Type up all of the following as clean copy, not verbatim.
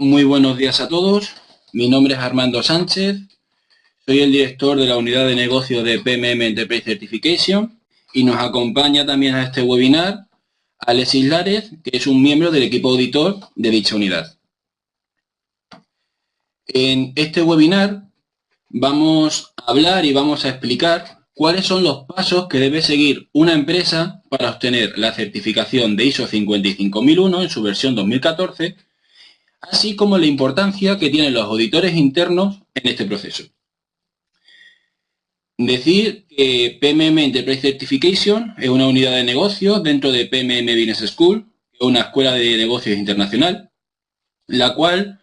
muy buenos días a todos. Mi nombre es Armando Sánchez. Soy el director de la unidad de negocio de PMM Enterprise Certification y nos acompaña también a este webinar Alexis Lares, que es un miembro del equipo auditor de dicha unidad. En este webinar vamos a hablar y vamos a explicar cuáles son los pasos que debe seguir una empresa para obtener la certificación de ISO 55001 en su versión 2014, así como la importancia que tienen los auditores internos en este proceso. Decir que PMM Enterprise Certification es una unidad de negocios dentro de PMM Business School, que es una escuela de negocios internacional, la cual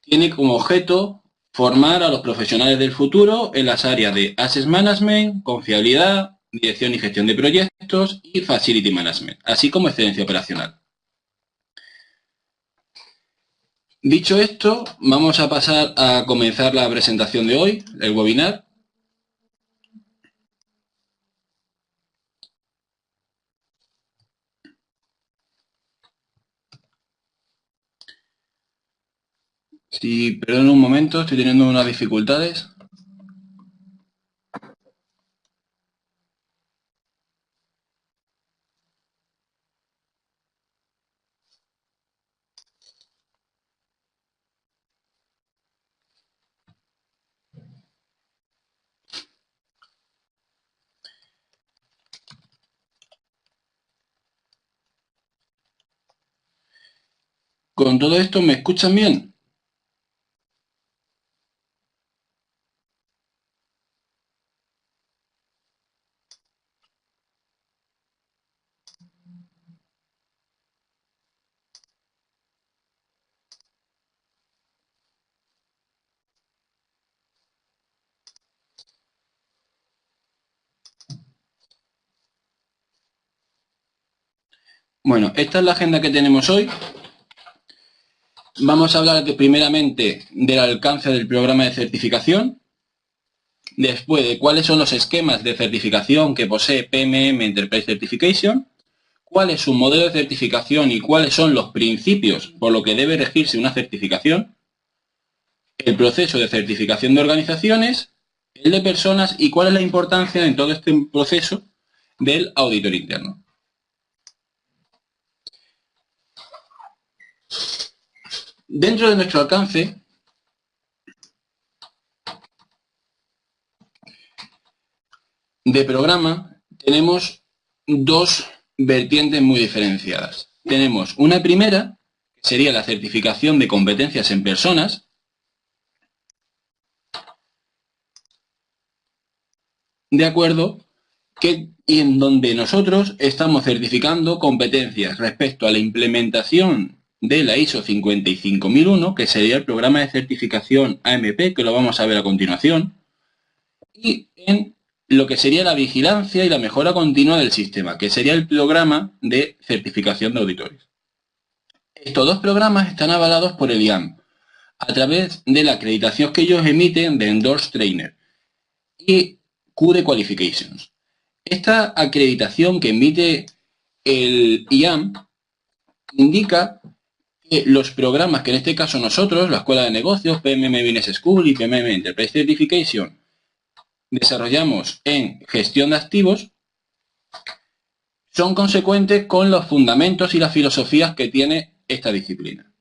tiene como objeto formar a los profesionales del futuro en las áreas de Asset Management, confiabilidad, dirección y gestión de proyectos y Facility Management, así como excelencia operacional. Dicho esto, vamos a pasar a comenzar la presentación de hoy, el webinar. Si perdón un momento, estoy teniendo unas dificultades. Con todo esto, ¿me escuchan bien? Bueno, esta es la agenda que tenemos hoy. Vamos a hablar primeramente del alcance del programa de certificación, después de cuáles son los esquemas de certificación que posee PMM Enterprise Certification, cuál es su modelo de certificación y cuáles son los principios por los que debe regirse una certificación, el proceso de certificación de organizaciones, el de personas y cuál es la importancia en todo este proceso del auditor interno. Dentro de nuestro alcance, de programa tenemos dos vertientes muy diferenciadas. Tenemos una primera, que sería la certificación de competencias en personas, de acuerdo, y en donde nosotros estamos certificando competencias respecto a la implementación de la ISO 55001, que sería el programa de certificación AMP, que lo vamos a ver a continuación, y en lo que sería la vigilancia y la mejora continua del sistema, que sería el programa de certificación de auditores. Estos dos programas están avalados por el IAM, a través de la acreditación que ellos emiten de Endorse Trainer y QD Qualifications. Esta acreditación que emite el IAM indica que los programas que en este caso nosotros, la Escuela de Negocios, PMM Business School y PMM Enterprise Certification, desarrollamos en gestión de activos, son consecuentes con los fundamentos y las filosofías que tiene esta disciplina.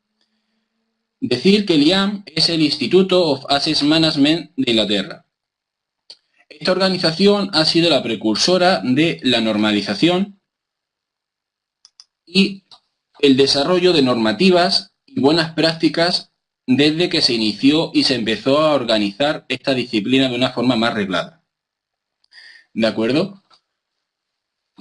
Decir que el IAM es el Institute of Asset Management de Inglaterra. Esta organización ha sido la precursora de la normalización y el desarrollo de normativas y buenas prácticas desde que se inició y se empezó a organizar esta disciplina de una forma más reglada. ¿De acuerdo?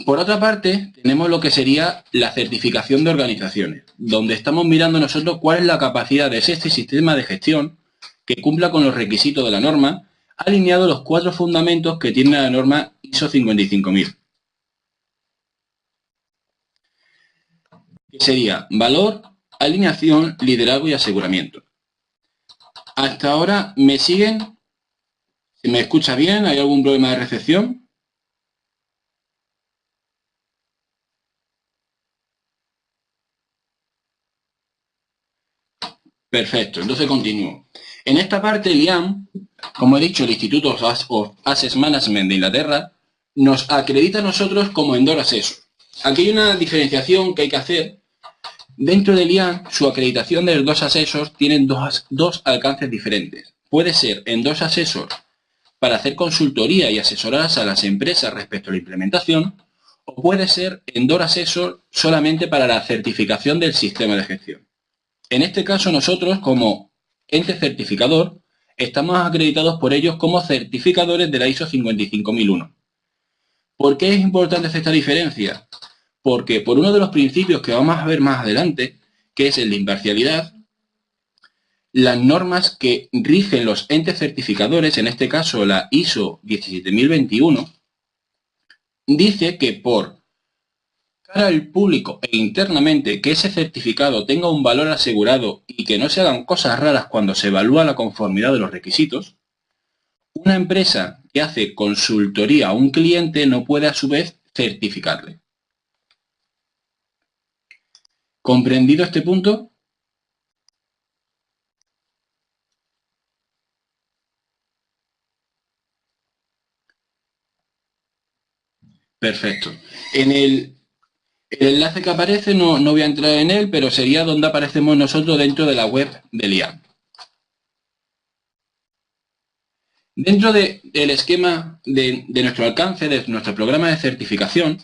Por otra parte, tenemos lo que sería la certificación de organizaciones, donde estamos mirando nosotros cuál es la capacidad de este sistema de gestión que cumpla con los requisitos de la norma, alineado a los 4 fundamentos que tiene la norma ISO 55000. Que sería valor, alineación, liderazgo y aseguramiento. Hasta ahora, ¿me siguen? ¿Se me escucha bien? ¿Hay algún problema de recepción? Perfecto, entonces continúo. En esta parte, el IAM, como he dicho, el Institute of Asset Management de Inglaterra, nos acredita a nosotros como Endor Assessor. Aquí hay una diferenciación que hay que hacer. Dentro del IAM, su acreditación de los dos Assessors tienen dos alcances diferentes. Puede ser Endor Assessor para hacer consultoría y asesorar a las empresas respecto a la implementación, o puede ser Endor Assessor solamente para la certificación del sistema de gestión. En este caso, nosotros, como ente certificador, estamos acreditados por ellos como certificadores de la ISO 55001. ¿Por qué es importante hacer esta diferencia? Porque por uno de los principios que vamos a ver más adelante, que es el de imparcialidad, las normas que rigen los entes certificadores, en este caso la ISO 17021, dice que por cara al público e internamente que ese certificado tenga un valor asegurado y que no se hagan cosas raras cuando se evalúa la conformidad de los requisitos, una empresa que hace consultoría a un cliente no puede a su vez certificarle. ¿Comprendido este punto? Perfecto. En el enlace que aparece no voy a entrar en él, pero sería donde aparecemos nosotros dentro de la web del IAM. Dentro del esquema de nuestro alcance, de nuestro programa de certificación,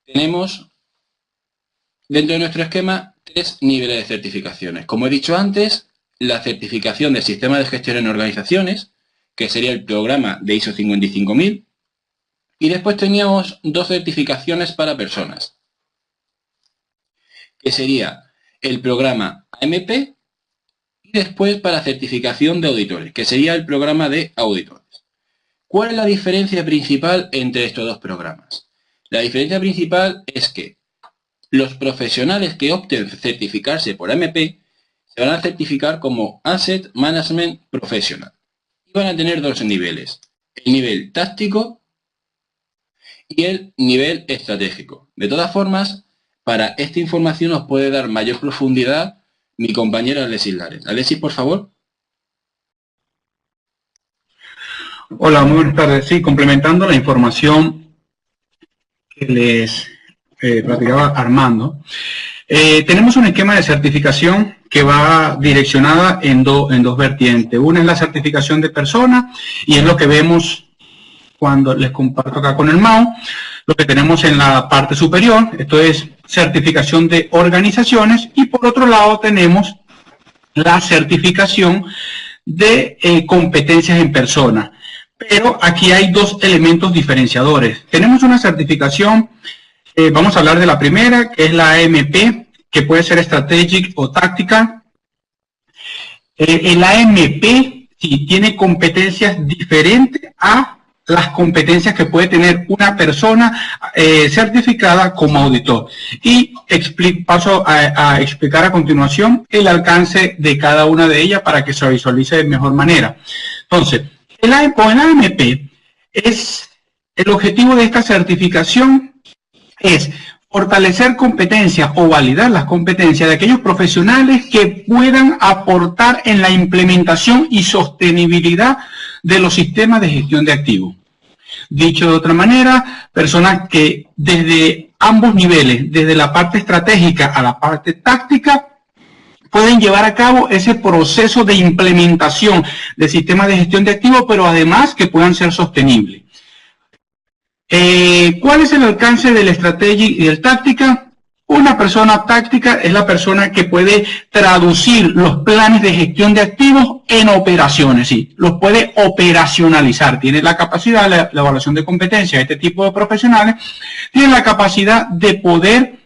tenemos dentro de nuestro esquema 3 niveles de certificaciones. Como he dicho antes, la certificación del sistema de gestión en organizaciones, que sería el programa de ISO 55000, y después teníamos 2 certificaciones para personas, que sería el programa AMP y después para certificación de auditores, que sería el programa de auditores. ¿Cuál es la diferencia principal entre estos dos programas? La diferencia principal es que los profesionales que opten certificarse por AMP se van a certificar como Asset Management Professional y van a tener 2 niveles, el nivel táctico y el nivel estratégico. De todas formas, para esta información os puede dar mayor profundidad mi compañero Alexis Lares. Alexis, por favor. Hola, muy buenas tardes. Sí, complementando la información que les platicaba Armando, tenemos un esquema de certificación que va direccionada en dos vertientes. Una es la certificación de personas y es lo que vemos cuando les comparto acá con el mouse, lo que tenemos en la parte superior. Esto es certificación de organizaciones y por otro lado tenemos la certificación de competencias en persona. Pero aquí hay 2 elementos diferenciadores. Tenemos una certificación, vamos a hablar de la primera, que es la AMP, que puede ser Strategic o Tactical. El AMP sí tiene competencias diferentes a las competencias que puede tener una persona certificada como auditor. Y paso a explicar a continuación el alcance de cada una de ellas para que se visualice de mejor manera. Entonces, con el AMP, el objetivo de esta certificación es fortalecer competencias o validar las competencias de aquellos profesionales que puedan aportar en la implementación y sostenibilidad de los sistemas de gestión de activos. Dicho de otra manera, personas que desde ambos niveles, desde la parte estratégica a la parte táctica, pueden llevar a cabo ese proceso de implementación de sistemas de gestión de activos, pero además que puedan ser sostenibles. ¿Cuál es el alcance de la estrategia y del táctica? Una persona táctica es la persona que puede traducir los planes de gestión de activos en operaciones, sí, los puede operacionalizar, tiene la capacidad, la evaluación de competencia de este tipo de profesionales, tiene la capacidad de poder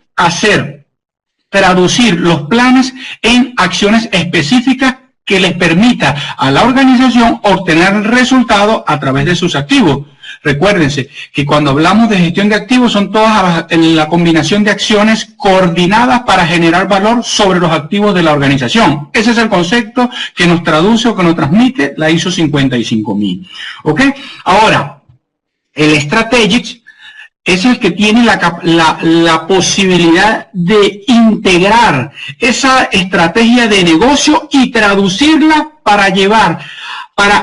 traducir los planes en acciones específicas que les permita a la organización obtener el resultado a través de sus activos. Recuérdense que cuando hablamos de gestión de activos son todas la combinación de acciones coordinadas para generar valor sobre los activos de la organización. Ese es el concepto que nos traduce o que nos transmite la ISO 55000. ¿Ok? Ahora, el Strategic es el que tiene la posibilidad de integrar esa estrategia de negocio y traducirla para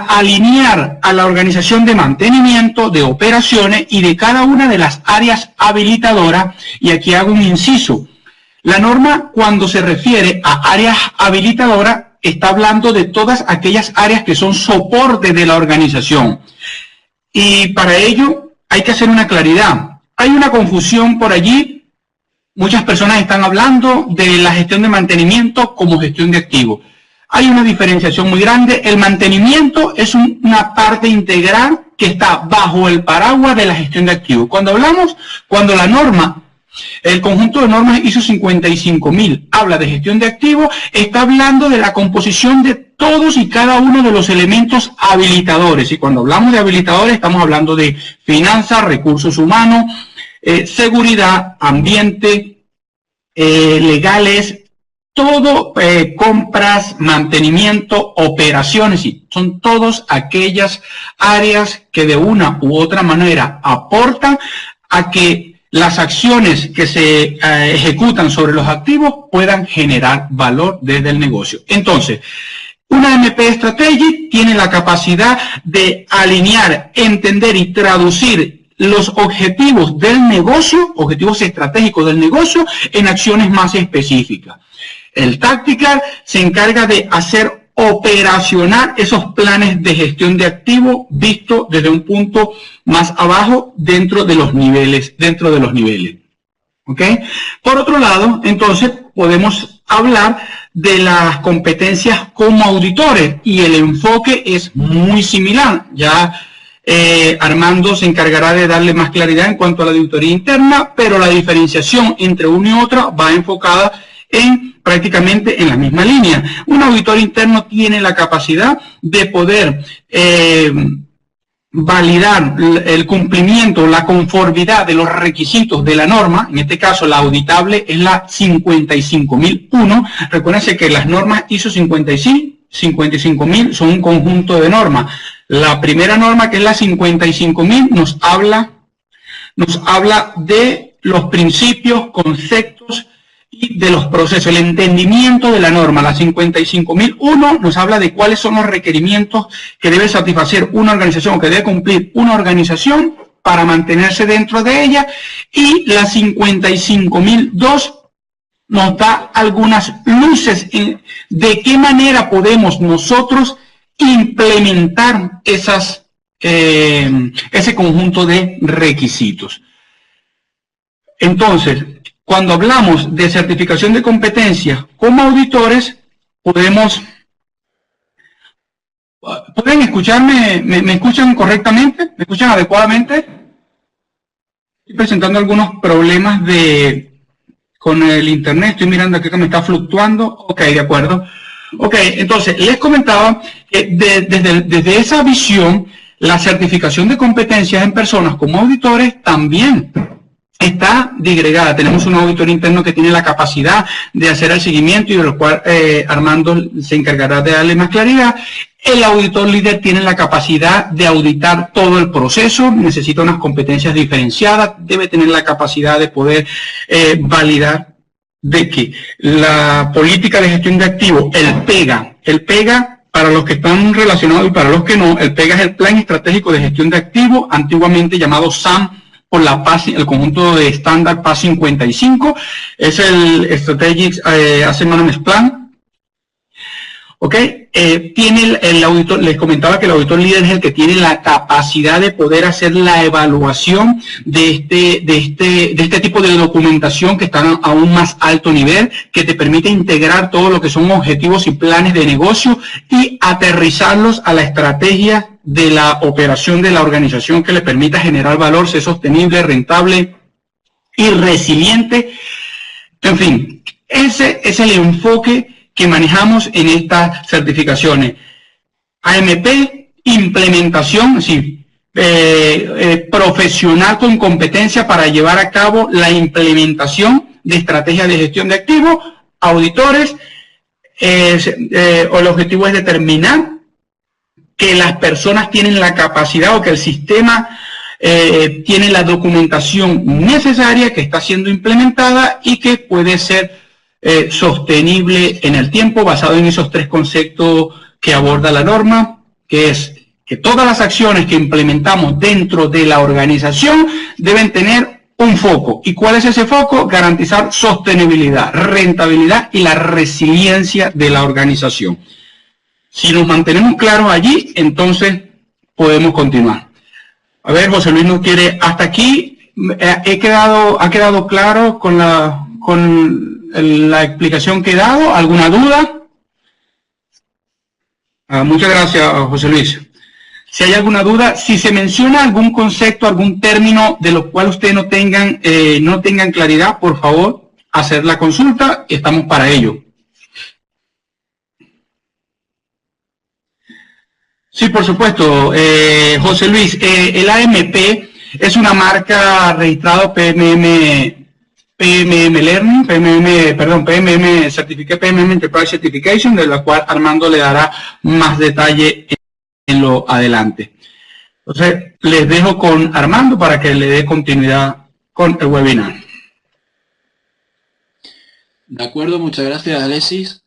alinear a la organización de mantenimiento, de operaciones y de cada una de las áreas habilitadoras. Y aquí hago un inciso. La norma, cuando se refiere a áreas habilitadoras, está hablando de todas aquellas áreas que son soporte de la organización. Y para ello hay que hacer una claridad. Hay una confusión por allí. Muchas personas están hablando de la gestión de mantenimiento como gestión de activos. Hay una diferenciación muy grande. El mantenimiento es una parte integral que está bajo el paraguas de la gestión de activos. Cuando la norma, el conjunto de normas ISO 55000 habla de gestión de activos, está hablando de la composición de todos y cada uno de los elementos habilitadores. Y cuando hablamos de habilitadores, estamos hablando de finanzas, recursos humanos, seguridad, ambiente, legales, todo, compras, mantenimiento, operaciones, y son todas aquellas áreas que de una u otra manera aportan a que las acciones que se ejecutan sobre los activos puedan generar valor desde el negocio. Entonces, una MP Strategy tiene la capacidad de alinear, entender y traducir los objetivos del negocio, objetivos estratégicos del negocio, en acciones más específicas. El Tactical se encarga de hacer operacional esos planes de gestión de activos visto desde un punto más abajo dentro de los niveles. ¿Ok? Por otro lado, entonces, podemos hablar de las competencias como auditores y el enfoque es muy similar. Ya Armando se encargará de darle más claridad en cuanto a la auditoría interna, pero la diferenciación entre una y otra va enfocada prácticamente en la misma línea. Un auditor interno tiene la capacidad de poder validar el cumplimiento, la conformidad de los requisitos de la norma. En este caso, la auditable es la 55001. Recuérdense que las normas ISO 55000 son un conjunto de normas. La primera norma, que es la 55000, nos habla de los principios, conceptos y de los procesos, el entendimiento de la norma. La 55001 nos habla de cuáles son los requerimientos que debe satisfacer una organización o que debe cumplir una organización para mantenerse dentro de ella, y la 55002 nos da algunas luces de qué manera podemos nosotros implementar ese conjunto de requisitos. Entonces, cuando hablamos de certificación de competencias como auditores, ¿pueden escucharme? ¿Me escuchan correctamente? ¿Me escuchan adecuadamente? Estoy presentando algunos problemas con el internet. Estoy mirando aquí que me está fluctuando. Ok, de acuerdo. Ok, entonces, les comentaba que desde esa visión, la certificación de competencias en personas como auditores también está digregada. Tenemos un auditor interno que tiene la capacidad de hacer el seguimiento y de lo cual Armando se encargará de darle más claridad. El auditor líder tiene la capacidad de auditar todo el proceso, necesita unas competencias diferenciadas, debe tener la capacidad de poder validar de que la política de gestión de activos, el PEGA, para los que están relacionados y para los que no, el PEGA es el Plan Estratégico de Gestión de Activos, antiguamente llamado SAM, por el conjunto de estándar PAS 55, es el Strategic Asset Management Plan. ¿Ok? Tiene el auditor, les comentaba que el auditor líder es el que tiene la capacidad de poder hacer la evaluación de este tipo de documentación que están a un más alto nivel, que te permite integrar todo lo que son objetivos y planes de negocio y aterrizarlos a la estrategia de la operación de la organización que le permita generar valor, ser sostenible, rentable y resiliente. En fin, ese es el enfoque que manejamos en estas certificaciones. AMP, implementación, sí, profesional con competencia para llevar a cabo la implementación de estrategias de gestión de activos, auditores, el objetivo es determinar que las personas tienen la capacidad o que el sistema tiene la documentación necesaria que está siendo implementada y que puede ser sostenible en el tiempo, basado en esos tres conceptos que aborda la norma, que es que todas las acciones que implementamos dentro de la organización deben tener un foco. ¿Y cuál es ese foco? Garantizar sostenibilidad, rentabilidad y la resiliencia de la organización. Si nos mantenemos claros allí, entonces podemos continuar. A ver, José Luis nos quiere hasta aquí. ¿Ha quedado claro con la explicación que he dado? ¿Alguna duda? Muchas gracias, José Luis. Si hay alguna duda, si se menciona algún concepto, algún término de lo cual ustedes no tengan claridad, por favor, hacer la consulta, estamos para ello. Sí, por supuesto, José Luis, el AMP es una marca registrada PMM Enterprise Certification, de la cual Armando le dará más detalle en lo adelante. Entonces, les dejo con Armando para que le dé continuidad con el webinar. De acuerdo, muchas gracias, Alexis.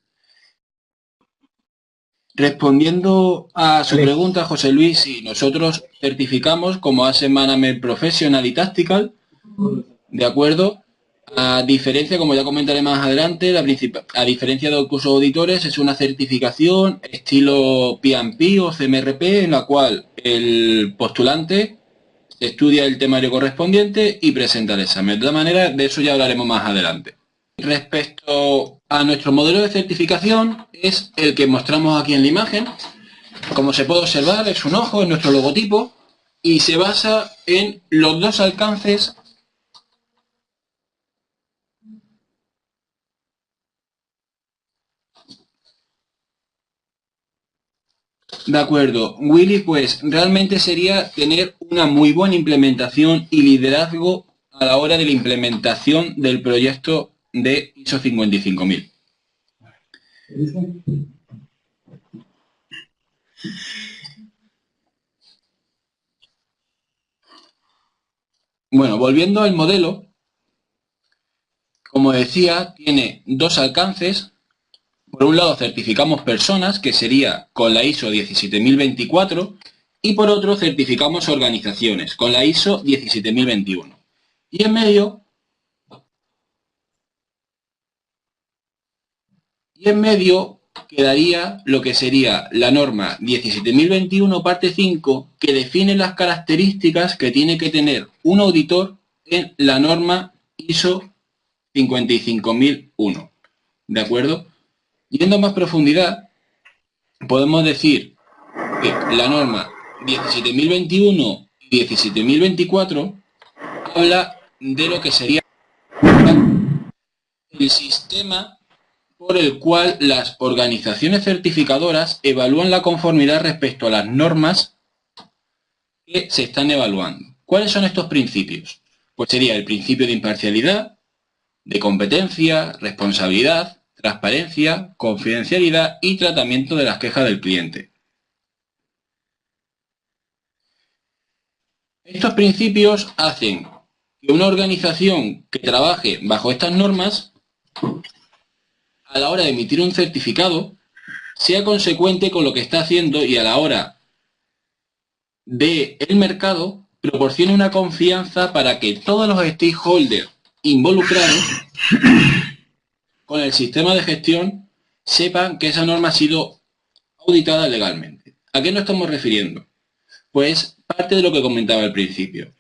Respondiendo a su pregunta, José Luis, si nosotros certificamos como Asset Management Professional y Tactical, ¿de acuerdo? A diferencia, como ya comentaré más adelante, a diferencia de los cursos auditores, es una certificación estilo PMP o CMRP, en la cual el postulante estudia el temario correspondiente y presenta el examen. De todas maneras, de eso ya hablaremos más adelante. Respecto a nuestro modelo de certificación, es el que mostramos aquí en la imagen. Como se puede observar, es un ojo, es nuestro logotipo, y se basa en los dos alcances de acuerdo, Willy, pues realmente sería tener una muy buena implementación y liderazgo a la hora de la implementación del proyecto de ISO 55000. Bueno, volviendo al modelo, como decía, tiene dos alcances. Por un lado certificamos personas, que sería con la ISO 17024, y por otro certificamos organizaciones, con la ISO 17021. Y en medio quedaría lo que sería la norma 17021 parte 5, que define las características que tiene que tener un auditor en la norma ISO 55001. ¿De acuerdo? Yendo a más profundidad, podemos decir que la norma 17021 y 17024 habla de lo que sería el sistema por el cual las organizaciones certificadoras evalúan la conformidad respecto a las normas que se están evaluando. ¿Cuáles son estos principios? Pues sería el principio de imparcialidad, de competencia, responsabilidad, transparencia, confidencialidad y tratamiento de las quejas del cliente. Estos principios hacen que una organización que trabaje bajo estas normas, a la hora de emitir un certificado, sea consecuente con lo que está haciendo y a la hora del mercado proporcione una confianza para que todos los stakeholders involucrados con el sistema de gestión sepan que esa norma ha sido auditada legalmente. ¿A qué nos estamos refiriendo? Pues parte de lo que comentaba al principio.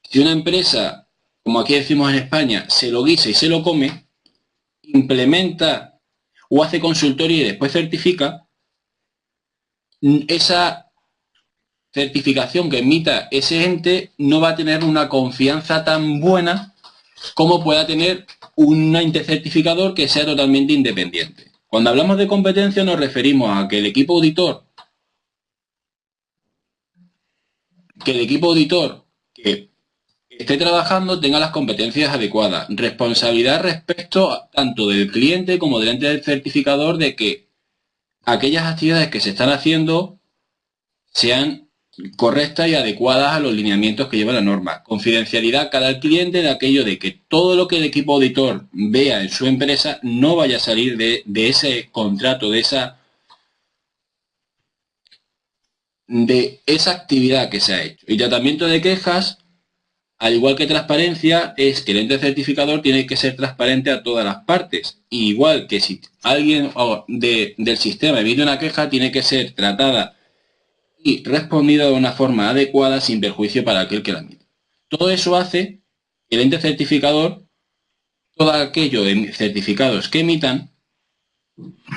Si una empresa, como aquí decimos en España, se lo guisa y se lo come, implementa o hace consultoría y después certifica, esa certificación que emita ese ente no va a tener una confianza tan buena como pueda tener un ente certificador que sea totalmente independiente. Cuando hablamos de competencia nos referimos a que el equipo auditor que esté trabajando tenga las competencias adecuadas, responsabilidad respecto tanto del cliente como del ente del certificador de que aquellas actividades que se están haciendo sean correctas y adecuadas a los lineamientos que lleva la norma. Confidencialidad cada al cliente de aquello de que todo lo que el equipo auditor vea en su empresa no vaya a salir de ese contrato, de esa actividad que se ha hecho. Y tratamiento de quejas, al igual que transparencia, es que el ente certificador tiene que ser transparente a todas las partes. Igual que si alguien del sistema emite una queja, tiene que ser tratada y respondida de una forma adecuada sin perjuicio para aquel que la emite. Todo eso hace que el ente certificador, todo aquello de certificados que emitan,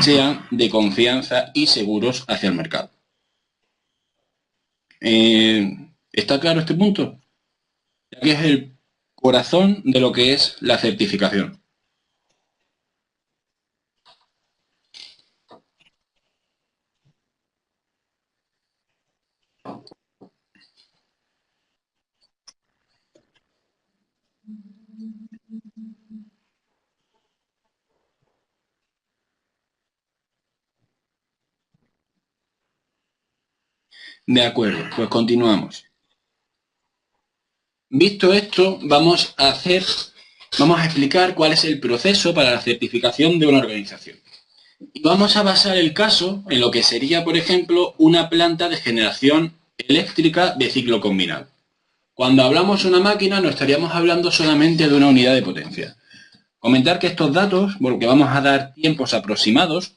sean de confianza y seguros hacia el mercado. ¿Está claro este punto? Aquí es el corazón de lo que es la certificación. De acuerdo, pues continuamos. Visto esto, vamos a explicar cuál es el proceso para la certificación de una organización. Y vamos a basar el caso en lo que sería, por ejemplo, una planta de generación eléctrica de ciclo combinado. Cuando hablamos de una máquina, no estaríamos hablando solamente de una unidad de potencia. Comentar que estos datos, porque vamos a dar tiempos aproximados,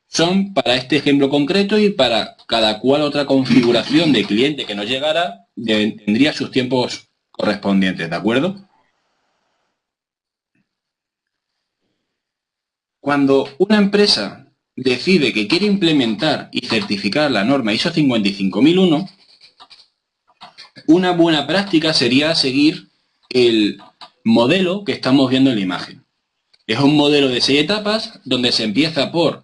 son para este ejemplo concreto y para cada cual otra configuración de cliente que nos llegara, tendría sus tiempos correspondientes, ¿de acuerdo? Cuando una empresa decide que quiere implementar y certificar la norma ISO 55001, una buena práctica sería seguir el modelo que estamos viendo en la imagen. Es un modelo de 6 etapas donde se empieza por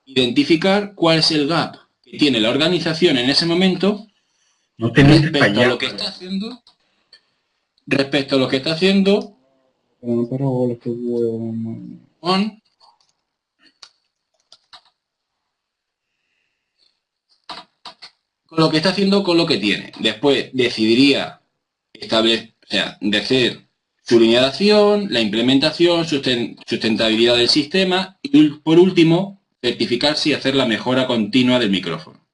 identificar cuál es el gap que tiene la organización en ese momento respecto a lo que está haciendo. Con lo que está haciendo con lo que tiene. Después decidiría decir su línea de acción, la implementación, sustentabilidad del sistema y, por último, certificarse y hacer la mejora continua del micrófono.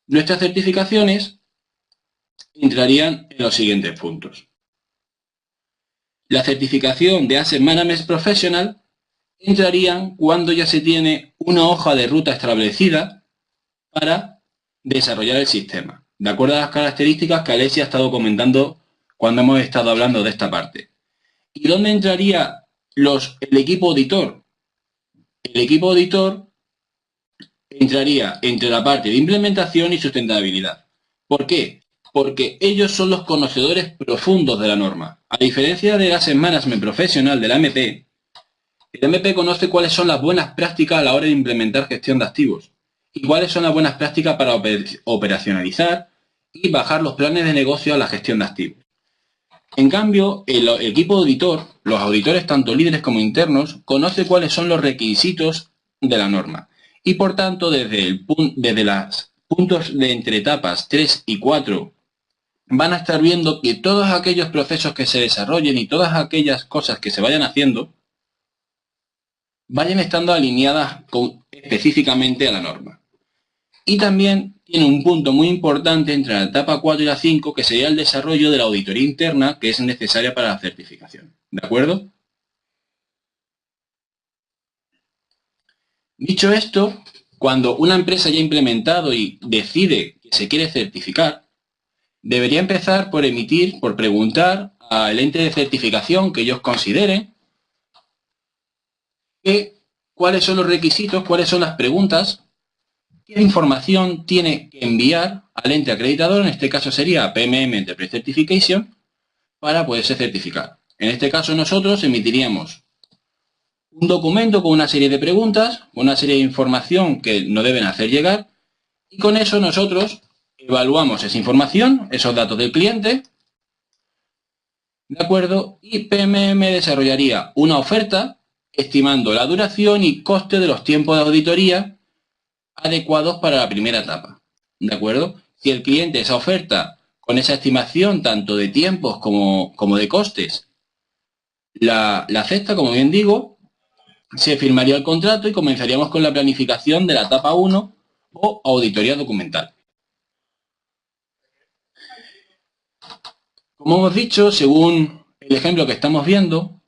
Nuestras certificaciones entrarían en los siguientes puntos. La certificación de Asset Management Professional entrarían cuando ya se tiene una hoja de ruta establecida para desarrollar el sistema, de acuerdo a las características que Alessia ha estado comentando cuando hemos estado hablando de esta parte. ¿Y dónde entraría el equipo auditor? El equipo auditor entraría entre la parte de implementación y sustentabilidad. ¿Por qué? Porque ellos son los conocedores profundos de la norma. A diferencia del Asset Management Professional, del AMP, el AMP conoce cuáles son las buenas prácticas a la hora de implementar gestión de activos y cuáles son las buenas prácticas para operacionalizar y bajar los planes de negocio a la gestión de activos. En cambio, el equipo auditor, los auditores tanto líderes como internos, conoce cuáles son los requisitos de la norma. Y por tanto, desde los puntos de entre etapas 3 y 4, van a estar viendo que todos aquellos procesos que se desarrollen y todas aquellas cosas que se vayan haciendo, vayan estando alineadas específicamente a la norma. Y también tiene un punto muy importante entre la etapa 4 y la 5, que sería el desarrollo de la auditoría interna que es necesaria para la certificación. ¿De acuerdo? Dicho esto, cuando una empresa ya ha implementado y decide que se quiere certificar, debería empezar por preguntar al ente de certificación que ellos consideren cuáles son los requisitos, cuáles son las preguntas, qué información tiene que enviar al ente acreditador, en este caso sería PMM Enterprise Certification, para poderse certificar. En este caso nosotros emitiríamos un documento con una serie de preguntas, una serie de información que nos deben hacer llegar, y con eso nosotros evaluamos esa información, esos datos del cliente, ¿de acuerdo? Y PMM desarrollaría una oferta estimando la duración y coste de los tiempos de auditoría adecuados para la primera etapa, ¿de acuerdo? si el cliente esa oferta con esa estimación tanto de tiempos como de costes la acepta, como bien digo, se firmaría el contrato y comenzaríamos con la planificación de la etapa 1 o auditoría documental. Como hemos dicho, según el ejemplo que estamos viendo,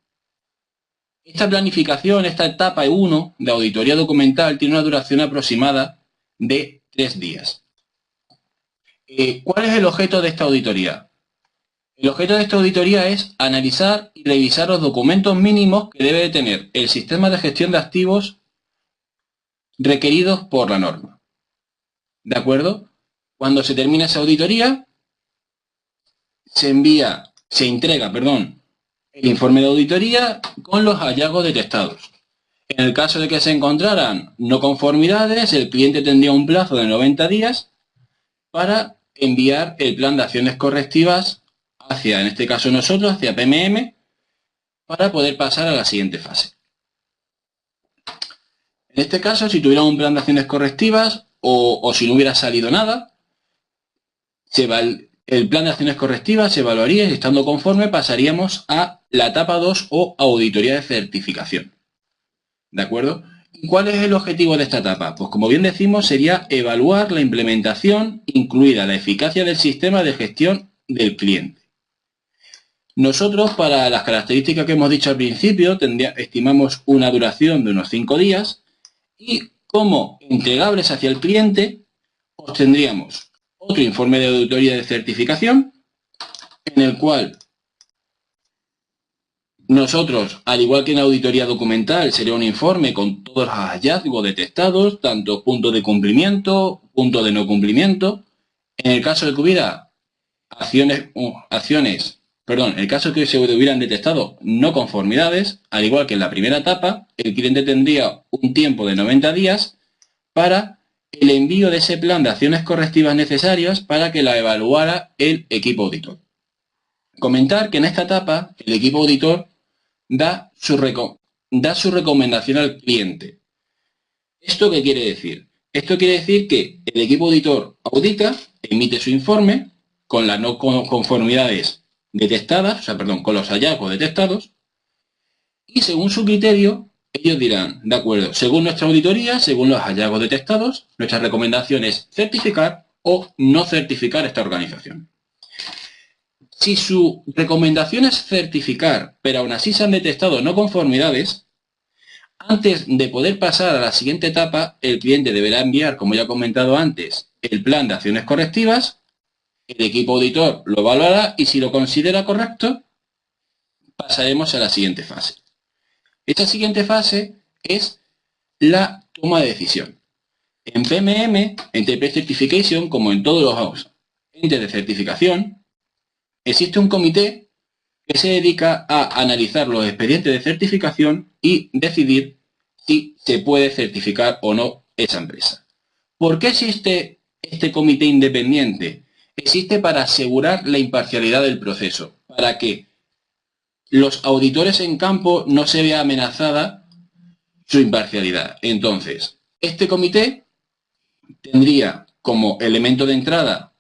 esta planificación, esta etapa 1 de auditoría documental tiene una duración aproximada de 3 días. ¿Cuál es el objeto de esta auditoría? El objeto de esta auditoría es analizar y revisar los documentos mínimos que debe de tener el sistema de gestión de activos requeridos por la norma. ¿De acuerdo? Cuando se termina esa auditoría, se entrega, el informe de auditoría con los hallazgos detectados. En el caso de que se encontraran no conformidades, el cliente tendría un plazo de 90 días para enviar el plan de acciones correctivas hacia, en este caso nosotros, hacia PMM, para poder pasar a la siguiente fase. En este caso, si tuviera un plan de acciones correctivas o si no hubiera salido nada, el plan de acciones correctivas se evaluaría y, estando conforme, pasaríamos a la etapa 2 o auditoría de certificación. ¿De acuerdo? ¿Y cuál es el objetivo de esta etapa? Pues como bien decimos, sería evaluar la implementación, incluida la eficacia del sistema de gestión del cliente. Nosotros, para las características que hemos dicho al principio, estimamos una duración de unos 5 días y como entregables hacia el cliente obtendríamos otro informe de auditoría de certificación en el cual nosotros, al igual que en auditoría documental, sería un informe con todos los hallazgos detectados, tanto puntos de cumplimiento, puntos de no cumplimiento. En el caso de que hubiera en el caso de que se hubieran detectado no conformidades, al igual que en la primera etapa, el cliente tendría un tiempo de 90 días para el envío de ese plan de acciones correctivas necesarias para que la evaluara el equipo auditor. Comentar que en esta etapa el equipo auditor da su recomendación al cliente. ¿Esto qué quiere decir? Esto quiere decir que el equipo auditor audita, emite su informe con las no conformidades detectadas, con los hallazgos detectados, y según su criterio, ellos dirán, de acuerdo, según nuestra auditoría, según los hallazgos detectados, nuestra recomendación es certificar o no certificar esta organización. Si su recomendación es certificar, pero aún así se han detectado no conformidades, antes de poder pasar a la siguiente etapa, el cliente deberá enviar, como ya he comentado antes, el plan de acciones correctivas, el equipo auditor lo evaluará y si lo considera correcto, pasaremos a la siguiente fase. Esta siguiente fase es la toma de decisión. En PMM, Enterprise Certification, como en todos los entes de certificación, existe un comité que se dedica a analizar los expedientes de certificación y decidir si se puede certificar o no esa empresa. ¿Por qué existe este comité independiente? Existe para asegurar la imparcialidad del proceso, para que los auditores en campo no se vea amenazada su imparcialidad. Entonces, este comité tendría como elemento de entrada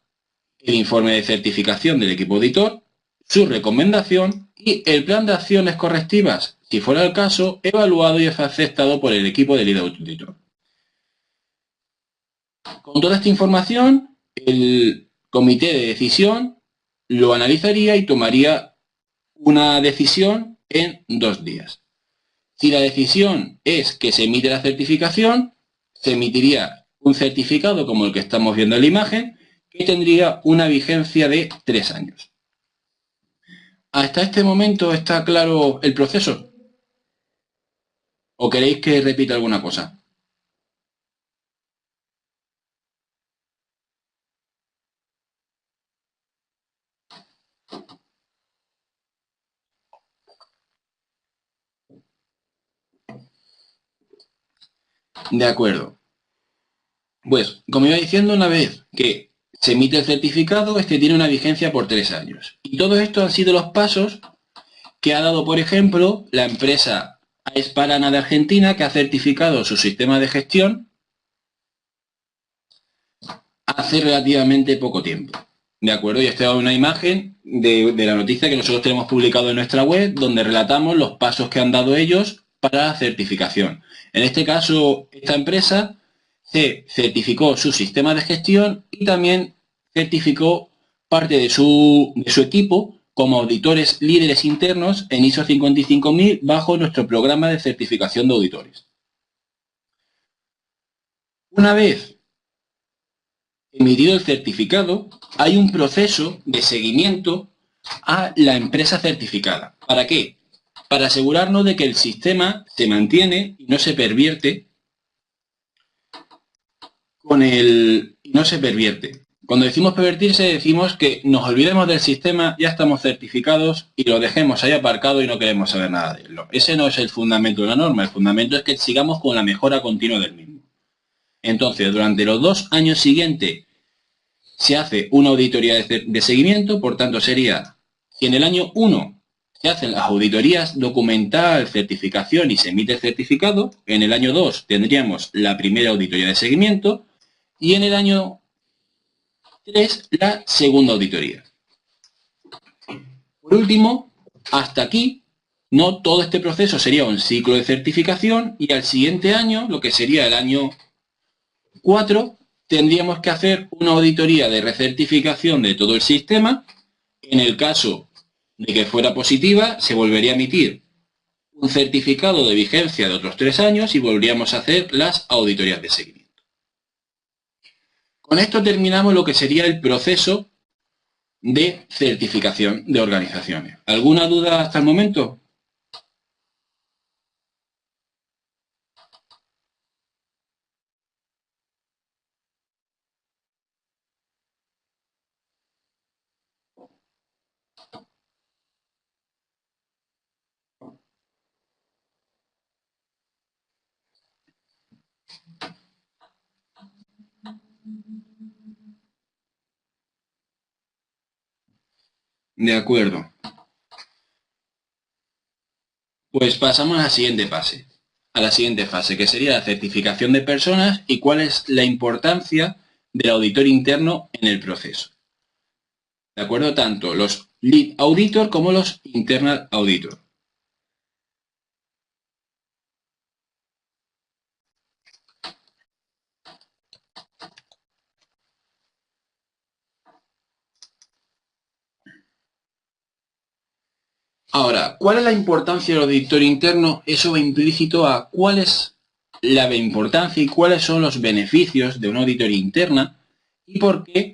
el informe de certificación del equipo auditor, su recomendación y el plan de acciones correctivas, si fuera el caso, evaluado y aceptado por el equipo de líder auditor. Con toda esta información, el comité de decisión lo analizaría y tomaría una decisión en 2 días. Si la decisión es que se emite la certificación, se emitiría un certificado como el que estamos viendo en la imagen, que tendría una vigencia de 3 años. ¿Hasta este momento está claro el proceso? ¿O queréis que repita alguna cosa? De acuerdo. Pues, como iba diciendo, una vez que se emite el certificado, este tiene una vigencia por 3 años. Y todo esto han sido los pasos que ha dado, por ejemplo, la empresa Aesparana de Argentina, que ha certificado su sistema de gestión hace relativamente poco tiempo. ¿De acuerdo? Y esta es una imagen de la noticia que nosotros tenemos publicado en nuestra web, donde relatamos los pasos que han dado ellos para la certificación. En este caso, esta empresa se certificó su sistema de gestión y también certificó parte de su equipo como auditores líderes internos en ISO 55000 bajo nuestro programa de certificación de auditores. Una vez emitido el certificado, hay un proceso de seguimiento a la empresa certificada. ¿Para qué? Para asegurarnos de que el sistema se mantiene y no se pervierte Cuando decimos pervertirse, decimos que nos olvidemos del sistema, ya estamos certificados y lo dejemos ahí aparcado y no queremos saber nada de él. Ese no es el fundamento de la norma. El fundamento es que sigamos con la mejora continua del mismo. Entonces, durante los 2 años siguientes se hace una auditoría de seguimiento, por tanto sería, si en el año 1 se hacen las auditorías documental, certificación y se emite el certificado, en el año 2 tendríamos la primera auditoría de seguimiento y en el año 3 la segunda auditoría. Por último, hasta aquí, no todo este proceso sería un ciclo de certificación y al siguiente año, lo que sería el año 4, tendríamos que hacer una auditoría de recertificación de todo el sistema. En el caso de que fuera positiva, se volvería a emitir un certificado de vigencia de otros 3 años y volveríamos a hacer las auditorías de seguimiento. Con esto terminamos lo que sería el proceso de certificación de organizaciones. ¿Alguna duda hasta el momento? De acuerdo. Pues pasamos a la siguiente fase, que sería la certificación de personas y cuál es la importancia del auditor interno en el proceso. ¿De acuerdo? Tanto los lead auditor como los internal auditor. Ahora, ¿cuál es la importancia del auditor interno? Eso va implícito a cuál es la importancia y cuáles son los beneficios de una auditoría interna y por qué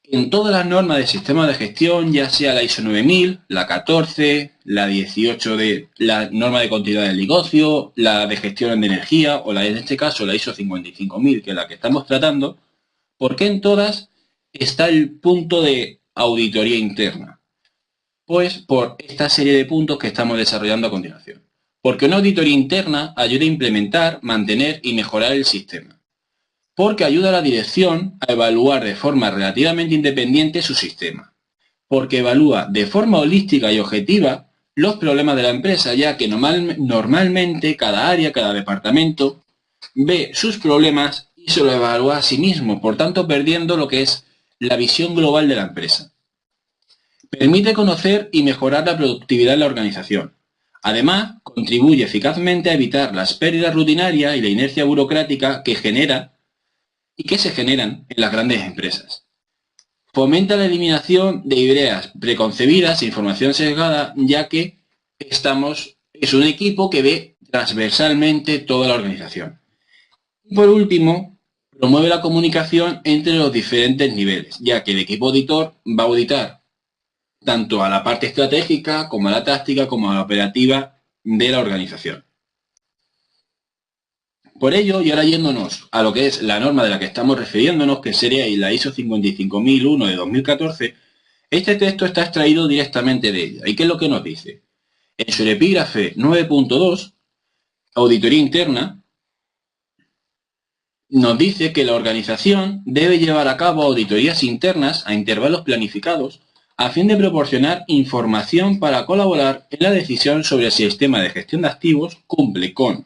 en todas las normas de sistema de gestión, ya sea la ISO 9000, la 14, la 18 de la norma de continuidad del negocio, la de gestión de energía o en este caso la ISO 55000, que es la que estamos tratando, ¿por qué en todas está el punto de auditoría interna? Pues por esta serie de puntos que estamos desarrollando a continuación. Porque una auditoría interna ayuda a implementar, mantener y mejorar el sistema. Porque ayuda a la dirección a evaluar de forma relativamente independiente su sistema. Porque evalúa de forma holística y objetiva los problemas de la empresa, ya que normalmente cada área, cada departamento ve sus problemas y se lo evalúa a sí mismo, por tanto perdiendo lo que es la visión global de la empresa. Permite conocer y mejorar la productividad de la organización. Además, contribuye eficazmente a evitar las pérdidas rutinarias y la inercia burocrática que se generan en las grandes empresas. Fomenta la eliminación de ideas preconcebidas e información sesgada, ya que es un equipo que ve transversalmente toda la organización. Y por último, promueve la comunicación entre los diferentes niveles, ya que el equipo auditor va a auditar tanto a la parte estratégica, como a la táctica, como a la operativa de la organización. Por ello, y ahora yéndonos a lo que es la norma de la que estamos refiriéndonos, que sería la ISO 55001 de 2014, este texto está extraído directamente de ella. ¿Y qué es lo que nos dice? En su epígrafe 9.2, auditoría interna, nos dice que la organización debe llevar a cabo auditorías internas a intervalos planificados a fin de proporcionar información para colaborar en la decisión sobre si el sistema de gestión de activos cumple con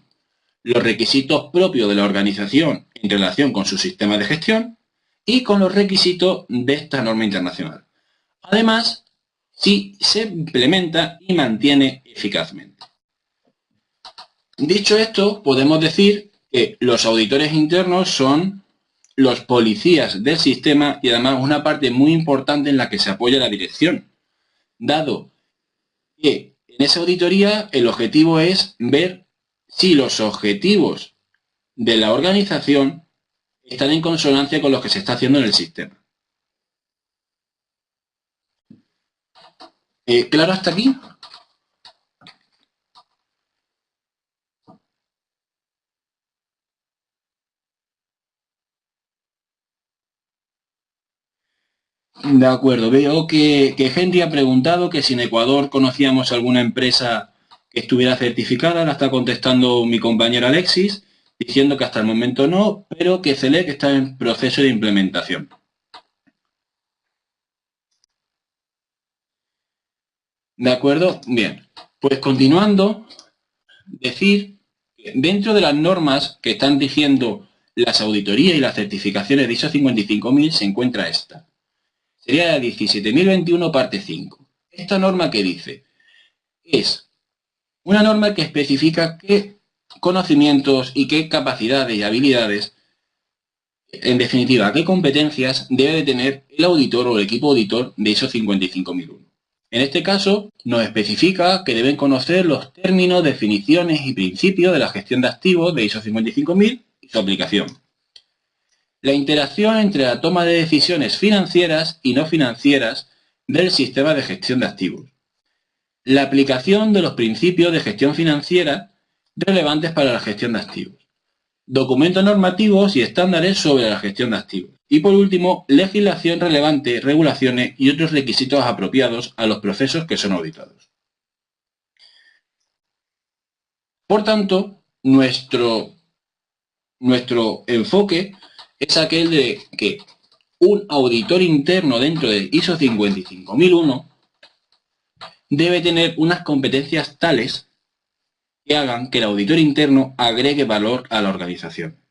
los requisitos propios de la organización en relación con su sistema de gestión y con los requisitos de esta norma internacional. Además, si se implementa y mantiene eficazmente. Dicho esto, podemos decir que los auditores internos son los policías del sistema y además una parte muy importante en la que se apoya la dirección, dado que en esa auditoría el objetivo es ver si los objetivos de la organización están en consonancia con lo que se está haciendo en el sistema. ¿Claro hasta aquí? De acuerdo, veo que Henry ha preguntado que si en Ecuador conocíamos alguna empresa que estuviera certificada. La está contestando mi compañero Alexis, diciendo que hasta el momento no, pero que CELEC está en proceso de implementación. ¿De acuerdo? Bien. Pues continuando, decir que dentro de las normas que están rigiendo las auditorías y las certificaciones de ISO 55000 se encuentra esta. Sería la 17.021 parte 5. Esta norma que dice es una norma que especifica qué conocimientos y qué capacidades y habilidades, en definitiva, qué competencias debe de tener el auditor o el equipo auditor de ISO 55001. En este caso, nos especifica que deben conocer los términos, definiciones y principios de la gestión de activos de ISO 55000 y su aplicación. La interacción entre la toma de decisiones financieras y no financieras del sistema de gestión de activos. La aplicación de los principios de gestión financiera relevantes para la gestión de activos. Documentos normativos y estándares sobre la gestión de activos. Y por último, legislación relevante, regulaciones y otros requisitos apropiados a los procesos que son auditados. Por tanto, nuestro enfoque es aquel de que un auditor interno dentro de ISO 55001 debe tener unas competencias tales que hagan que el auditor interno agregue valor a la organización.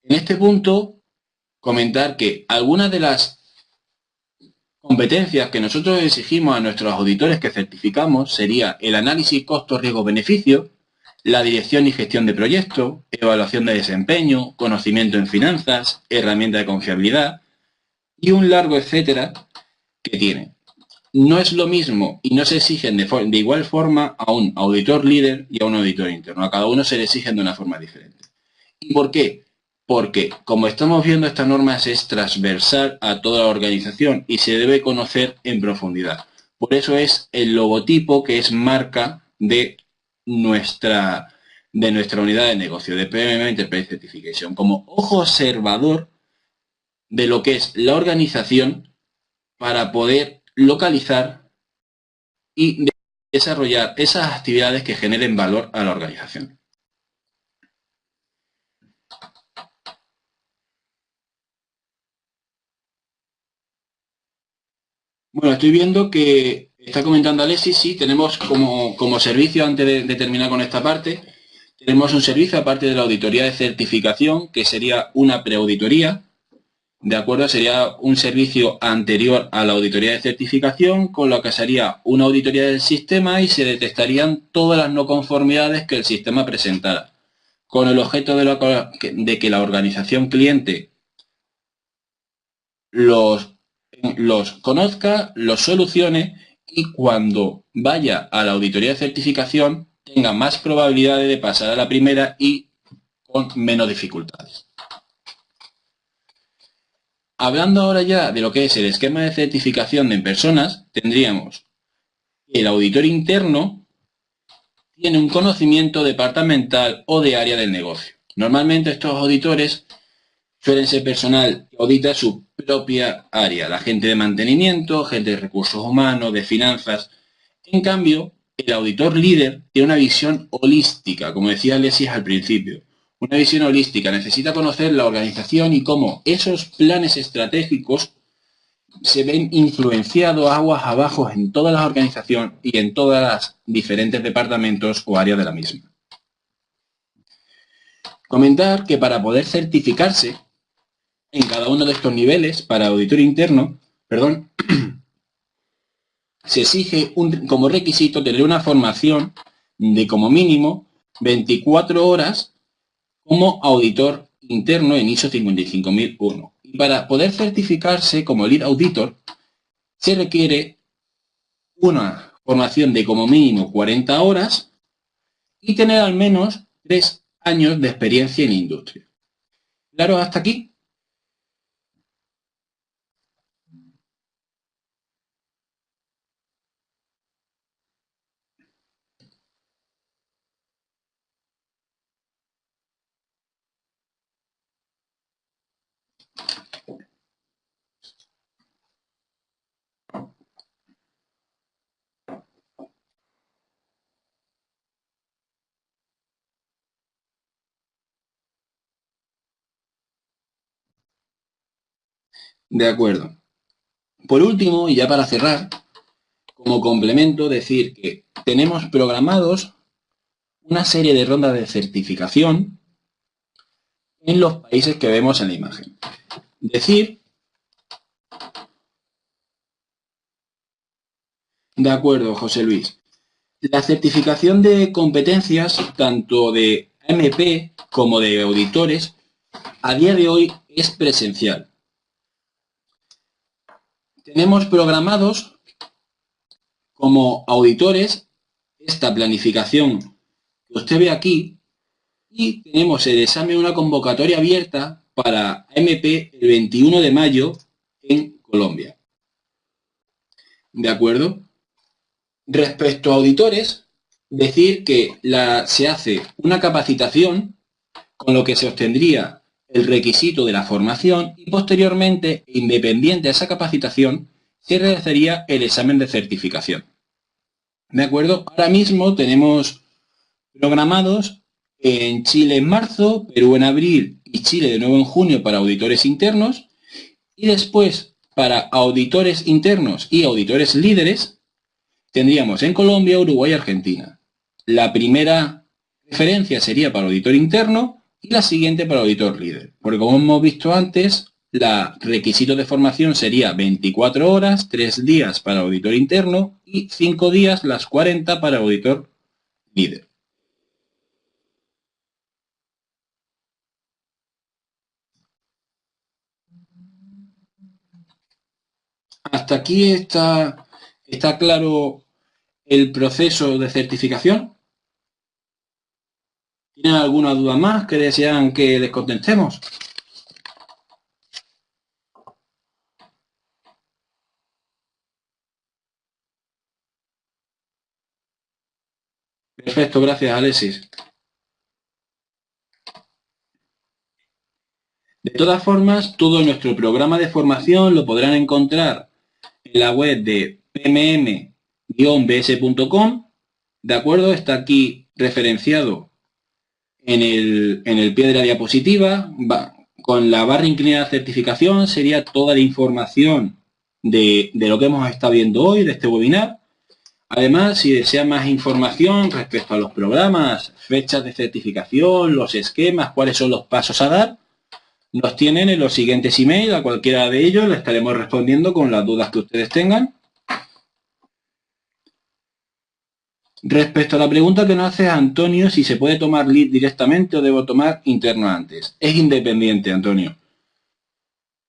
En este punto, comentar que algunas de las competencias que nosotros exigimos a nuestros auditores que certificamos sería el análisis costo-riesgo-beneficio, la dirección y gestión de proyectos, evaluación de desempeño, conocimiento en finanzas, herramienta de confiabilidad y un largo etcétera que tiene. No es lo mismo y no se exigen de igual forma a un auditor líder y a un auditor interno. A cada uno se le exigen de una forma diferente. ¿Y por qué? Porque, como estamos viendo, esta norma es transversal a toda la organización y se debe conocer en profundidad. Por eso es el logotipo que es marca de nuestra unidad de negocio, de PMM Enterprise Certification, como ojo observador de lo que es la organización para poder localizar y desarrollar esas actividades que generen valor a la organización. Bueno, estoy viendo que está comentando Alexis, sí, tenemos como servicio, antes de terminar con esta parte, tenemos un servicio aparte de la auditoría de certificación, que sería una preauditoría, ¿de acuerdo? Sería un servicio anterior a la auditoría de certificación, con lo que sería una auditoría del sistema y se detectarían todas las no conformidades que el sistema presentara, con el objeto de que la organización cliente los conozca, los solucione y cuando vaya a la auditoría de certificación tenga más probabilidades de pasar a la primera y con menos dificultades. Hablando ahora ya de lo que es el esquema de certificación de personas, tendríamos que el auditor interno tiene un conocimiento departamental o de área del negocio. Normalmente estos auditores suelen ser personal que audita su propia área, la gente de mantenimiento, gente de recursos humanos, de finanzas. En cambio, el auditor líder tiene una visión holística, como decía Alexis al principio. Una visión holística, necesita conocer la organización y cómo esos planes estratégicos se ven influenciados aguas abajo en toda la organización y en todas las diferentes departamentos o áreas de la misma. Comentar que para poder certificarse en cada uno de estos niveles, para auditor interno, perdón, se exige como requisito tener una formación de como mínimo 24 horas como auditor interno en ISO 55001. Y para poder certificarse como Lead Auditor, se requiere una formación de como mínimo 40 horas y tener al menos 3 años de experiencia en industria. ¿Claro hasta aquí? De acuerdo. Por último, y ya para cerrar, como complemento, decir que tenemos programados una serie de rondas de certificación en los países que vemos en la imagen. Decir, de acuerdo, José Luis, la certificación de competencias, tanto de AMP como de auditores, a día de hoy es presencial. Tenemos programados como auditores esta planificación que usted ve aquí y tenemos el examen, una convocatoria abierta para AMP el 21 de mayo en Colombia. ¿De acuerdo? Respecto a auditores, decir que se hace una capacitación con lo que se obtendría el requisito de la formación y posteriormente, independiente de esa capacitación, se realizaría el examen de certificación. ¿De acuerdo? Ahora mismo tenemos programados en Chile en marzo, Perú en abril y Chile de nuevo en junio para auditores internos y después para auditores internos y auditores líderes tendríamos en Colombia, Uruguay y Argentina. La primera referencia sería para auditor interno y la siguiente para auditor líder. Porque como hemos visto antes, el requisito de formación sería 24 horas, 3 días para auditor interno y 5 días, las 40 para auditor líder. ¿Hasta aquí está claro el proceso de certificación? ¿Tienen alguna duda más que desean que les contestemos? Perfecto, gracias, Alexis. De todas formas, todo nuestro programa de formación lo podrán encontrar en la web de pmm-bs.com. ¿De acuerdo? Está aquí referenciado en el pie de la diapositiva. Con la barra inclinada de certificación sería toda la información de lo que hemos estado viendo hoy, de este webinar. Además, si desea más información respecto a los programas, fechas de certificación, los esquemas, cuáles son los pasos a dar, nos tienen en los siguientes emails, a cualquiera de ellos le estaremos respondiendo con las dudas que ustedes tengan. Respecto a la pregunta que nos hace Antonio, si se puede tomar lead directamente o debo tomar interno antes. Es independiente, Antonio.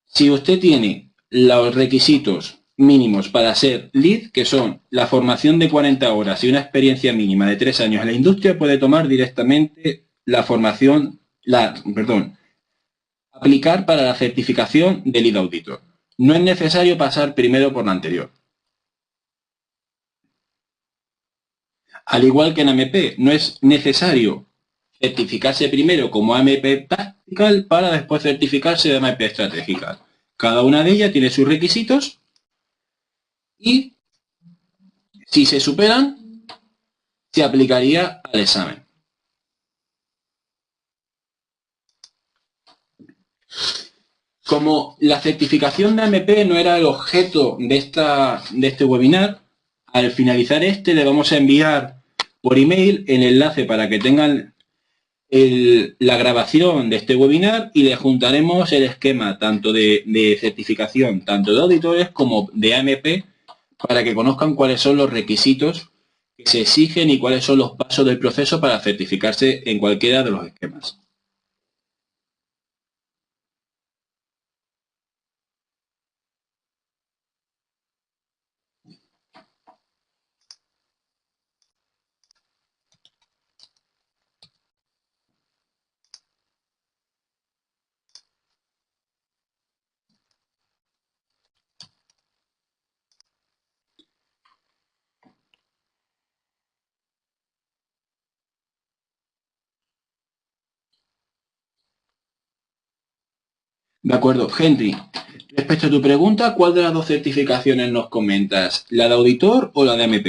Si usted tiene los requisitos mínimos para ser lead, que son la formación de 40 horas y una experiencia mínima de 3 años en la industria, puede tomar directamente la formación, aplicar para la certificación de Lead Auditor. No es necesario pasar primero por la anterior. Al igual que en AMP, no es necesario certificarse primero como AMP Tactical para después certificarse de AMP Strategical. Cada una de ellas tiene sus requisitos y si se superan, se aplicaría al examen. Como la certificación de AMP no era el objeto de este webinar, al finalizar le vamos a enviar por email el enlace para que tengan la grabación de este webinar y le juntaremos el esquema tanto de certificación, tanto de auditores como de AMP, para que conozcan cuáles son los requisitos que se exigen y cuáles son los pasos del proceso para certificarse en cualquiera de los esquemas. De acuerdo, Henry. Respecto a tu pregunta, ¿cuál de las dos certificaciones nos comentas? ¿La de auditor o la de AMP?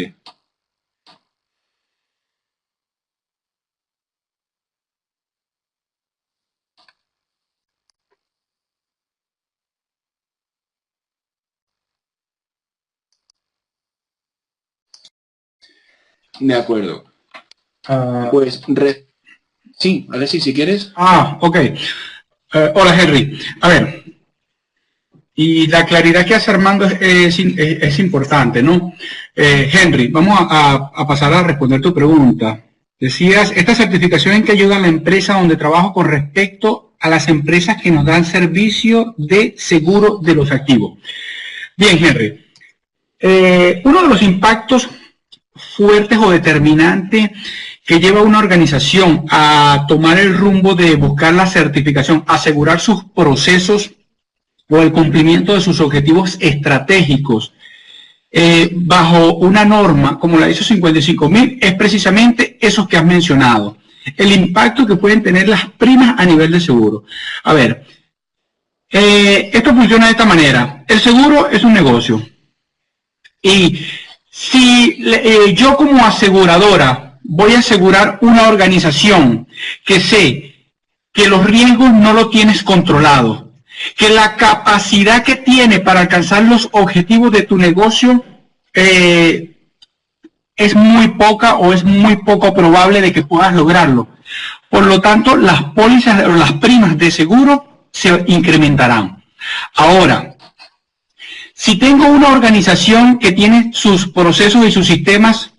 De acuerdo. Pues, sí, Alexis, si quieres. Ok. Hola, Henry. A ver, y la claridad que hace Armando es importante, ¿no? Henry, vamos a pasar a responder tu pregunta. Decías, ¿esta certificación en qué ayuda a la empresa donde trabajo con respecto a las empresas que nos dan servicio de seguro de los activos? Bien, Henry. Uno de los impactos fuertes o determinantes que lleva a una organización a tomar el rumbo de buscar la certificación, asegurar sus procesos o el cumplimiento de sus objetivos estratégicos bajo una norma como la ISO 55000 es precisamente esos que has mencionado, el impacto que pueden tener las primas a nivel de seguro. A ver, esto funciona de esta manera. El seguro es un negocio y si yo como aseguradora voy a asegurar una organización que sé que los riesgos no lo tienes controlado, que la capacidad que tiene para alcanzar los objetivos de tu negocio es muy poca o es muy poco probable de que puedas lograrlo. Por lo tanto, las pólizas o las primas de seguro se incrementarán. Ahora, si tengo una organización que tiene sus procesos y sus sistemas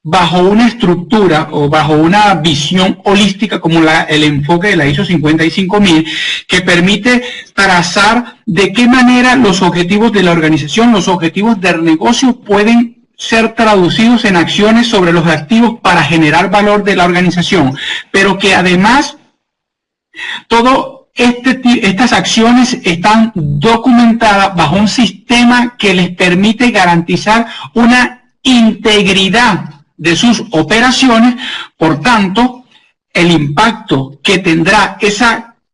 bajo una estructura o bajo una visión holística como el enfoque de la ISO 55000, que permite trazar de qué manera los objetivos de la organización, los objetivos del negocio pueden ser traducidos en acciones sobre los activos para generar valor de la organización, pero que además estas acciones están documentadas bajo un sistema que les permite garantizar una integridad de sus operaciones. Por tanto, el impacto que tendrá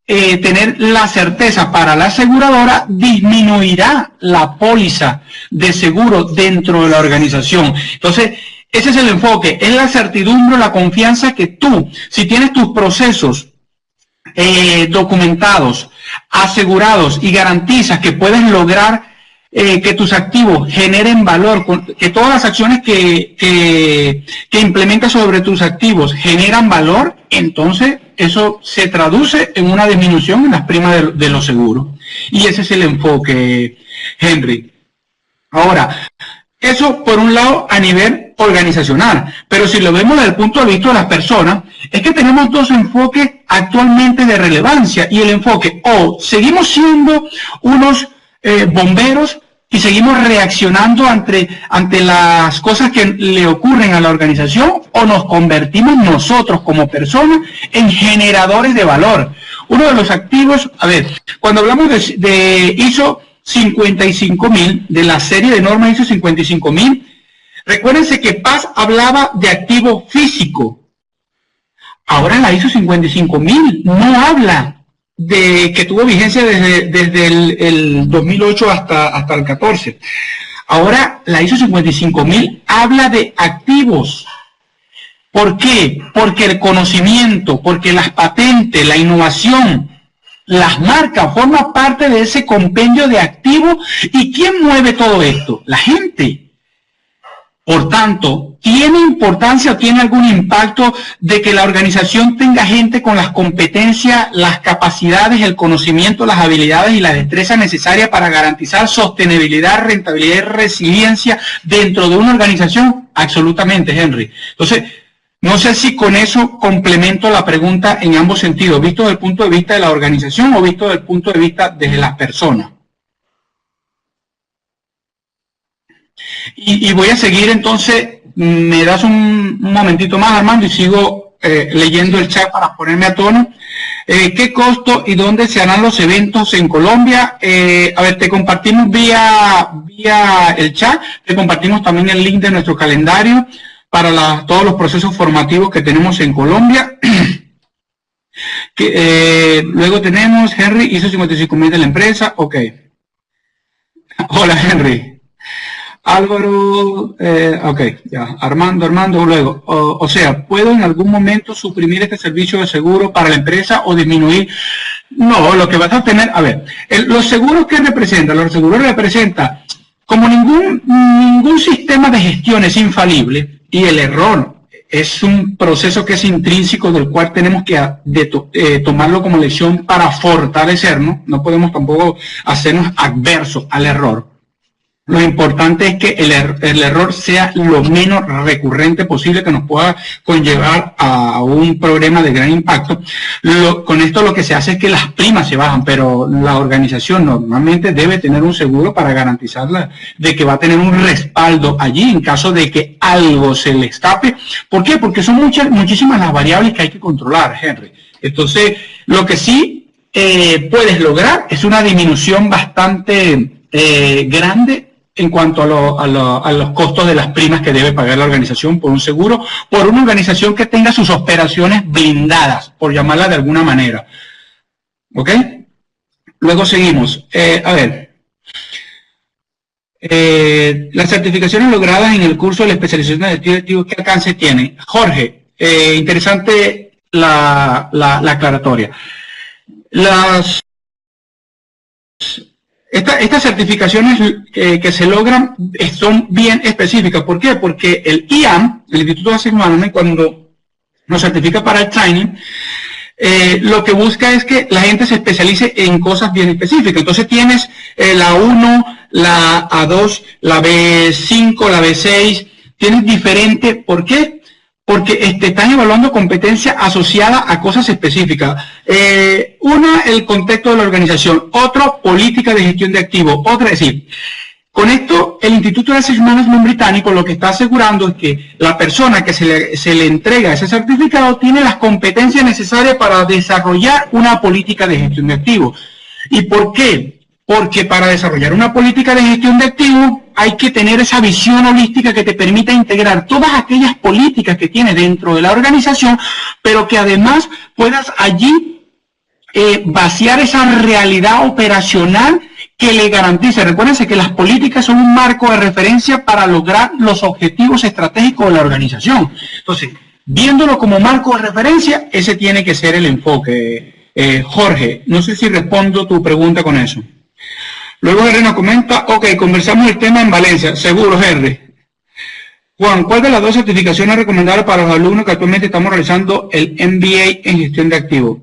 tener la certeza para la aseguradora disminuirá la póliza de seguro dentro de la organización. Entonces, ese es el enfoque, es la certidumbre, la confianza que tú, si tienes tus procesos documentados, asegurados y garantizas que puedes lograr que tus activos generen valor, que todas las acciones que implementas sobre tus activos generan valor, entonces eso se traduce en una disminución en las primas de los seguros. Y ese es el enfoque, Henry. Ahora, eso por un lado a nivel organizacional, pero si lo vemos desde el punto de vista de las personas, es que tenemos dos enfoques actualmente de relevancia, y el enfoque o seguimos siendo unos bomberos y seguimos reaccionando ante las cosas que le ocurren a la organización, o nos convertimos nosotros como personas en generadores de valor. Uno de los activos, a ver, cuando hablamos de ISO 55000, de la serie de normas ISO 55000, recuérdense que Paz hablaba de activo físico. Ahora la ISO 55000 no habla de que tuvo vigencia desde el 2008 hasta el 14. Ahora la ISO 55000 habla de activos. ¿Por qué? Porque el conocimiento, porque las patentes, la innovación, las marcas forman parte de ese compendio de activos. ¿Y quién mueve todo esto? La gente. Por tanto, ¿tiene importancia o tiene algún impacto de que la organización tenga gente con las competencias, las capacidades, el conocimiento, las habilidades y la destreza necesaria para garantizar sostenibilidad, rentabilidad y resiliencia dentro de una organización? Absolutamente, Henry. Entonces, no sé si con eso complemento la pregunta en ambos sentidos, visto desde el punto de vista de la organización o visto desde el punto de vista de las personas. Y voy a seguir entonces, me das un momentito más, Armando, y sigo leyendo el chat para ponerme a tono. ¿Qué costo y dónde se harán los eventos en Colombia? A ver, te compartimos vía el chat, te compartimos también el link de nuestro calendario para todos los procesos formativos que tenemos en Colombia. Luego tenemos, Henry hizo 55.000 de la empresa, ok. Hola, Henry. Álvaro, ok, ya, Armando, luego, o sea, ¿puedo en algún momento suprimir este servicio de seguro para la empresa o disminuir? No, lo que vas a tener, a ver, los seguros que representan, los seguros representan, como ningún sistema de gestión es infalible, y el error es un proceso que es intrínseco del cual tenemos que tomarlo como lección para fortalecernos, no podemos tampoco hacernos adversos al error. Lo importante es que el error sea lo menos recurrente posible, que nos pueda conllevar a un problema de gran impacto. Con esto lo que se hace es que las primas se bajan, pero la organización normalmente debe tener un seguro para garantizarla de que va a tener un respaldo allí en caso de que algo se le escape. ¿Por qué? Porque son muchísimas las variables que hay que controlar, Henry. Entonces, lo que sí puedes lograr es una disminución bastante grande en cuanto a los costos de las primas que debe pagar la organización por un seguro, por una organización que tenga sus operaciones blindadas, por llamarla de alguna manera. ¿Ok? Luego seguimos. A ver. Las certificaciones logradas en el curso de la especialización de directivos, ¿qué alcance tienen? Jorge, interesante la aclaratoria. Estas certificaciones que se logran son bien específicas. ¿Por qué? Porque el IAM, el Instituto de Asset Management, cuando nos certifica para el training, lo que busca es que la gente se especialice en cosas bien específicas. Entonces tienes la 1, la A2, la B5, la B6, tienes diferente. ¿Por qué? Porque te están evaluando competencia asociada a cosas específicas. Una, el contexto de la organización. Otro, política de gestión de activos. Otra, es decir, con esto, el Instituto de Asset Management británico lo que está asegurando es que la persona que se le entrega ese certificado tiene las competencias necesarias para desarrollar una política de gestión de activos. ¿Y por qué? Porque para desarrollar una política de gestión de activos hay que tener esa visión holística que te permita integrar todas aquellas políticas que tienes dentro de la organización, pero que además puedas allí vaciar esa realidad operacional que le garantice. Recuérdense que las políticas son un marco de referencia para lograr los objetivos estratégicos de la organización. Entonces, viéndolo como marco de referencia, ese tiene que ser el enfoque. Jorge, no sé si respondo tu pregunta con eso. Luego Henry nos comenta, ok, conversamos el tema en Valencia. Seguro, Henry. Juan, ¿cuál de las dos certificaciones es recomendable para los alumnos que actualmente estamos realizando el MBA en gestión de activos?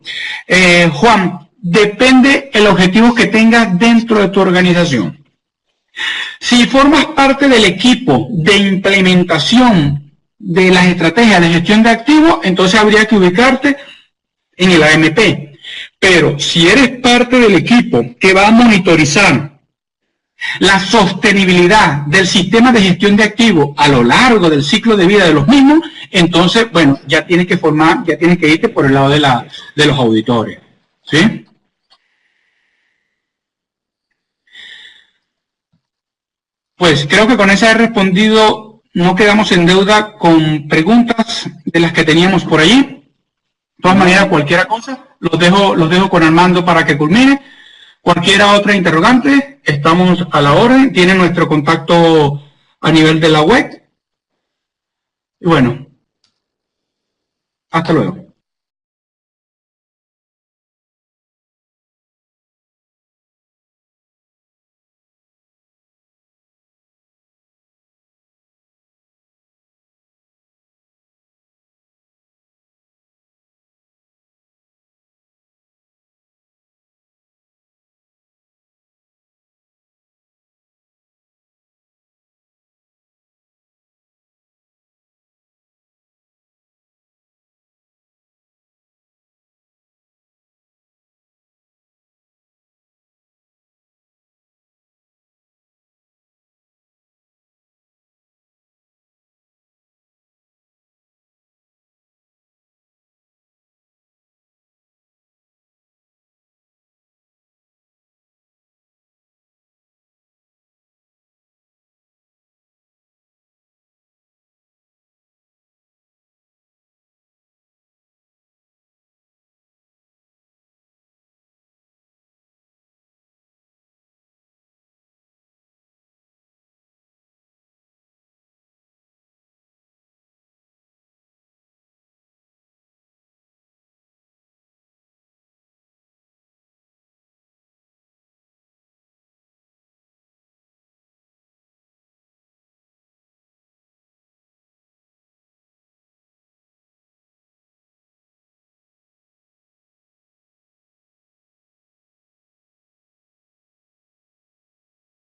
Juan, depende el objetivo que tengas dentro de tu organización. Si formas parte del equipo de implementación de las estrategias de gestión de activos, entonces habría que ubicarte en el AMP. Pero si eres parte del equipo que va a monitorizar la sostenibilidad del sistema de gestión de activos a lo largo del ciclo de vida de los mismos, entonces, bueno, ya tienes que irte por el lado de los auditores. ¿Sí? Pues creo que con esa he respondido, no quedamos en deuda con preguntas de las que teníamos por allí. De todas maneras, cualquier cosa, los dejo con Armando para que culmine. Cualquier otra interrogante, estamos a la orden. Tienen nuestro contacto a nivel de la web. Y bueno, hasta luego.